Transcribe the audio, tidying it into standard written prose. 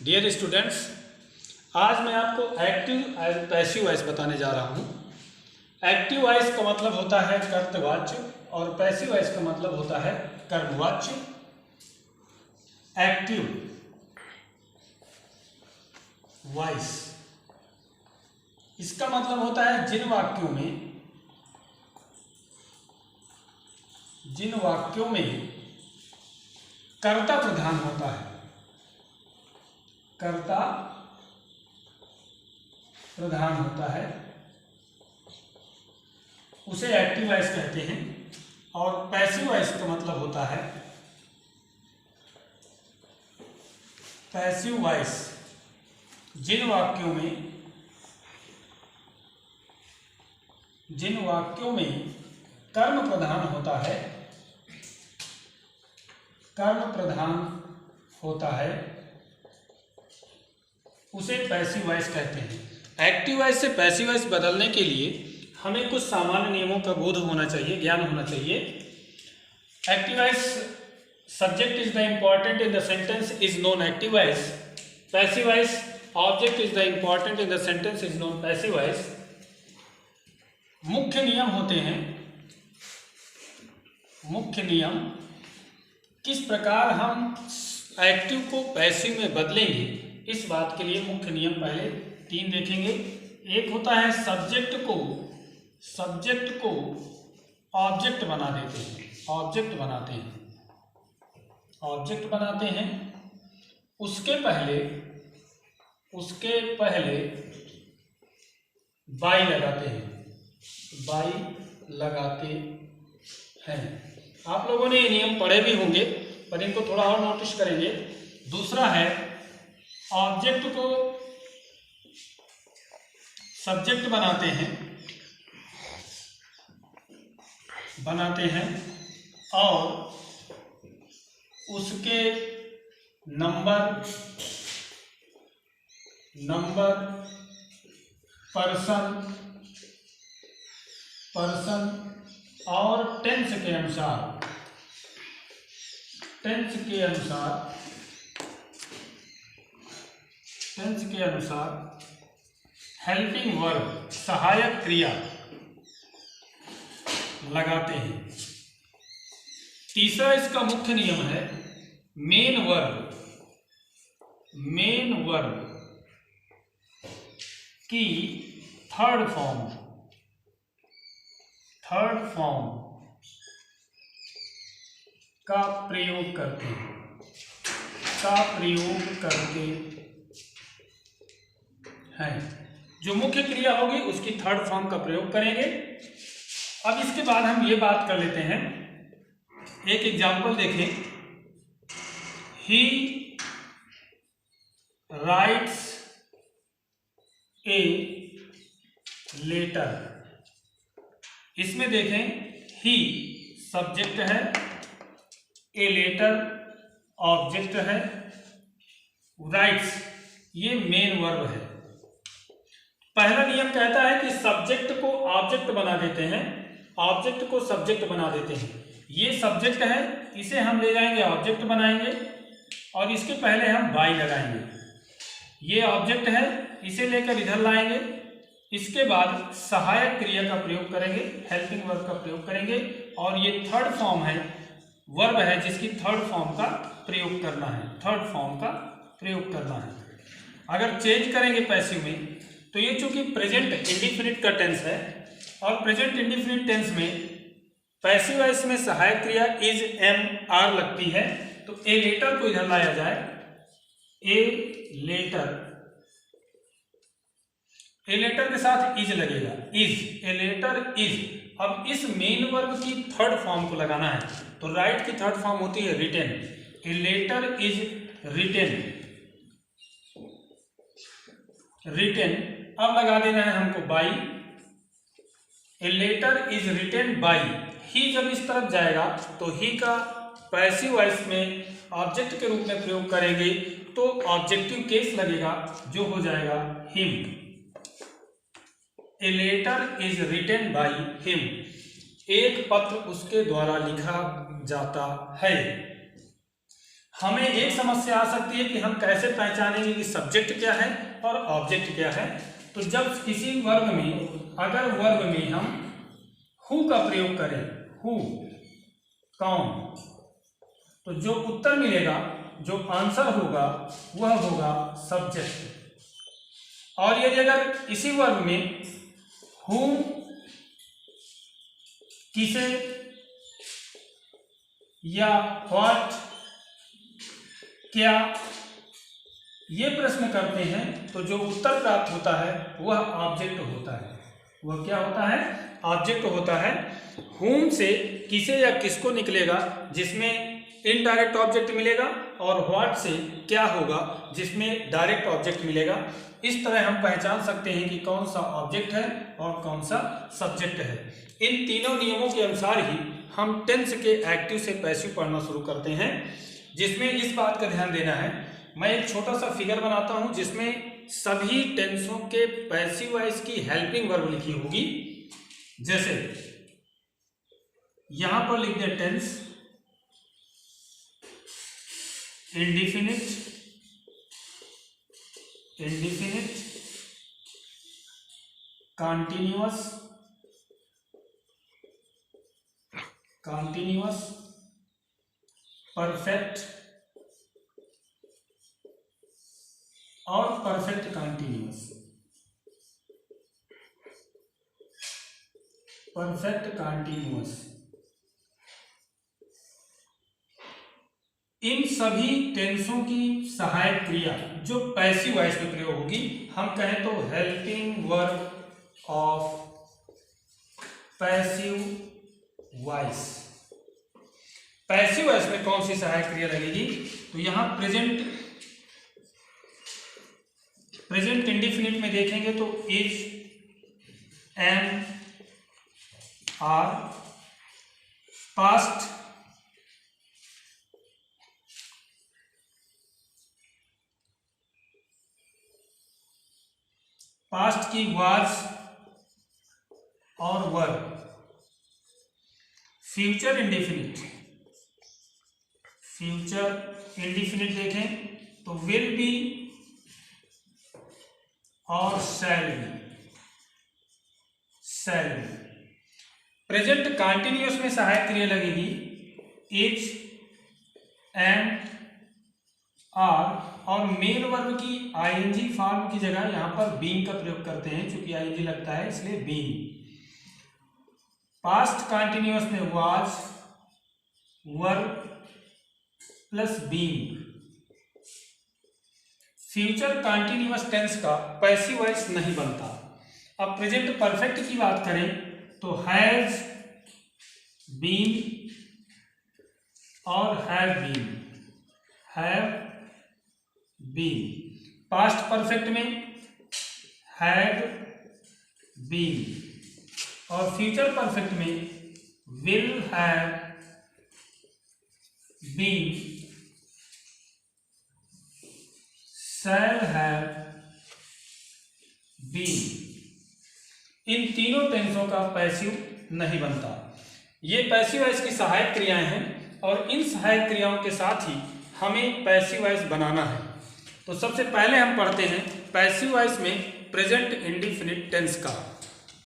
Dear students, आज मैं आपको एक्टिव एंड पैसिव वॉइस बताने जा रहा हूँ। एक्टिव वॉइस का मतलब होता है कर्तवाच्य और पैसिव वॉइस का मतलब होता है कर्मवाच्य। एक्टिव वॉइस इसका मतलब होता है जिन वाक्यों में कर्ता प्रधान होता है, कर्ता प्रधान होता है, उसे एक्टिव वॉइस कहते हैं। और पैसिव वॉइस का मतलब होता है पैसिव वॉइस जिन वाक्यों में कर्म प्रधान होता है उसे पैसिव वॉइस कहते हैं। एक्टिव वॉइस से पैसिव वॉइस बदलने के लिए हमें कुछ सामान्य नियमों का बोध होना चाहिए, ज्ञान होना चाहिए। Active voice subject is the important in the sentence is non active voice. Passive voice object is the important in the sentence is non passive voice. मुख्य नियम किस प्रकार हम एक्टिव को पैसिव में बदलेंगे, इस बात के लिए मुख्य नियम पहले 3 देखेंगे। एक होता है सब्जेक्ट को ऑब्जेक्ट बनाते हैं। उसके पहले बाई लगाते हैं। आप लोगों ने ये नियम पढ़े भी होंगे, पर इनको थोड़ा और नोटिस करेंगे। दूसरा है ऑब्जेक्ट को सब्जेक्ट बनाते हैं और उसके नंबर, पर्सन और टेंस के अनुसार हेल्पिंग वर्ब सहायक क्रिया लगाते हैं। तीसरा इसका मुख्य नियम है मेन वर्ब की थर्ड फॉर्म का प्रयोग करते हैं। जो मुख्य क्रिया होगी उसकी थर्ड फॉर्म का प्रयोग करेंगे। अब इसके बाद हम ये बात कर लेते हैं, एक एग्जाम्पल देखें। He writes a letter. इसमें देखें ही सब्जेक्ट है, ए लेटर ऑब्जेक्ट है, राइट्स ये मेन वर्ब है। पहला नियम कहता है कि सब्जेक्ट को ऑब्जेक्ट बना देते हैं, ऑब्जेक्ट को सब्जेक्ट बना देते हैं। ये सब्जेक्ट है, इसे हम ले जाएंगे ऑब्जेक्ट बनाएंगे और इसके पहले हम बाई लगाएंगे। ये ऑब्जेक्ट है, इसे लेकर इधर लाएंगे। इसके बाद सहायक क्रिया का प्रयोग करेंगे, हेल्पिंग वर्ब का प्रयोग करेंगे और ये थर्ड फॉर्म है, वर्ब है जिसकी थर्ड फॉर्म का प्रयोग करना है। अगर चेंज करेंगे पैसिव में तो ये चूंकि प्रेजेंट इंडिफिनिट का टेंस है और प्रेजेंट इंडिफिनिट टेंस में पैसिव वॉइस में सहायक क्रिया इज एम आर लगती है, तो ए लेटर को इधर लाया जाए। ए लेटर के साथ इज लगेगा, ए लेटर इज। अब इस मेन वर्ब की थर्ड फॉर्म को लगाना है, तो राइट की थर्ड फॉर्म होती है written. A letter is written. अब लगा देना है हमको by. A letter is written by. ही जब इस तरफ जाएगा तो ही का पैसिव वॉइस में ऑब्जेक्ट के रूप में प्रयोग करेंगे तो ऑब्जेक्टिव केस लगेगा, जो हो जाएगा him. A letter is written by him. एक पत्र उसके द्वारा लिखा जाता है। हमें एक समस्या आ सकती है कि हम कैसे पहचानेंगे कि सब्जेक्ट क्या है और ऑब्जेक्ट क्या है। तो जब किसी वर्ब में, अगर वर्ब में हम हु का प्रयोग करें, हु, कौन, तो जो उत्तर मिलेगा, जो आंसर होगा वह होगा सब्जेक्ट। और यदि अगर इसी वर्ब में whom, किसे, या what, क्या, ये प्रश्न करते हैं तो जो उत्तर प्राप्त होता है वह ऑब्जेक्ट होता है। वह क्या होता है? ऑब्जेक्ट होता है। whom से किसे या किसको निकलेगा जिसमें इनडायरेक्ट ऑब्जेक्ट मिलेगा, और व्हाट से क्या होगा जिसमें डायरेक्ट ऑब्जेक्ट मिलेगा। इस तरह हम पहचान सकते हैं कि कौन सा ऑब्जेक्ट है और कौन सा सब्जेक्ट है। इन तीनों नियमों के अनुसार ही हम टेंस के एक्टिव से पैसिव पढ़ना शुरू करते हैं, जिसमें इस बात का ध्यान देना है। मैं एक छोटा सा फिगर बनाता हूं जिसमें सभी टेंसों के पैसिव वॉइस की हेल्पिंग वर्ब लिखी होगी। जैसे यहां पर लिख दे tense indefinite, indefinite, continuous, continuous, perfect और परफेक्ट कॉन्टिन्यूअस, परफेक्ट कॉन्टिन्यूअस। इन सभी टेंसों की सहायक क्रिया जो पैसिव वॉइस में प्रयोग होगी, हम कहें तो helping verb of passive voice. Passive voice में कौन सी सहायक क्रिया लगेगी? तो यहां प्रेजेंट, प्रेजेंट इंडिफिनिट में देखेंगे तो is, am, are. Past, past की वाज और were. Future indefinite, future indefinite देखें तो विल बी और shall be, shall be. Present continuous में सहायक क्रिया लगेगी इज, एम, आर, और मेन वर्ब की आईएनजी फॉर्म की जगह यहां पर बीइंग का प्रयोग करते हैं, क्योंकि आईएनजी लगता है इसलिए बीइंग। पास्ट कंटिन्यूअस में was, verb plus being. Future continuous tense का पैसिव वॉइस नहीं बनता। अब प्रेजेंट परफेक्ट की बात करें तो हैज बीन और have been, have been. Past perfect में हैड बीन, और फ्यूचर परफेक्ट में will have been, shall have been. इन तीनों टेंसों का पैसिव नहीं बनता। ये पैसिव वॉइस की सहायक क्रियाएं हैं, और इन सहायक क्रियाओं के साथ ही हमें पैसिव वॉइस बनाना है। तो सबसे पहले हम पढ़ते हैं पैसिव वॉइस में प्रेजेंट इंडिफिनिट टेंस का।